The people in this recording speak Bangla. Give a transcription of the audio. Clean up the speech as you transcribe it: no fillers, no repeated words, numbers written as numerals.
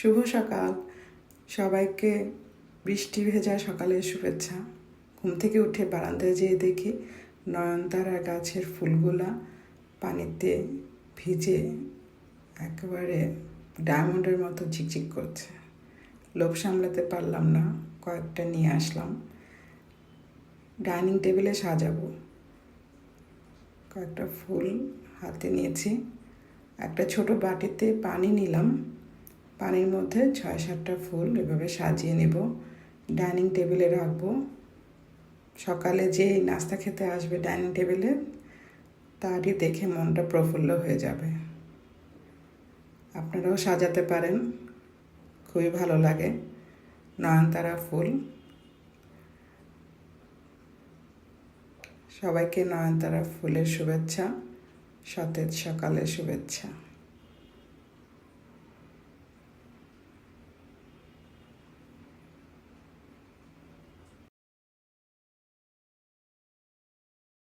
শুভ সকাল সবাইকে। বৃষ্টি ভেজা সকালের শুভেচ্ছা। ঘুম থেকে উঠে বারান্দায় যেয়ে দেখি নয়নতারা গাছের ফুলগুলা পানিতে ভিজে একেবারে ডায়মন্ডের মতো ঝিকঝিক করছে। লোভ সামলাতে পারলাম না, কয়েকটা নিয়ে আসলাম। ডাইনিং টেবিলে সাজাবো। কয়েকটা ফুল হাতে নিয়েছি। একটা ছোট বাটিতে পানি নিলাম, পানির মধ্যে 6-7টা ফুল এভাবে সাজিয়ে নেব, ডাইনিং টেবিলে রাখবো। সকালে যে নাস্তা খেতে আসবে ডাইনিং টেবিলে, তারই দেখে মনটা প্রফুল্ল হয়ে যাবে। আপনারাও সাজাতে পারেন, খুবই ভালো লাগে। নয়নতারা ফুল। সবাইকে নয়নতারা ফুলের শুভেচ্ছা, সতেজ সকালের শুভেচ্ছা।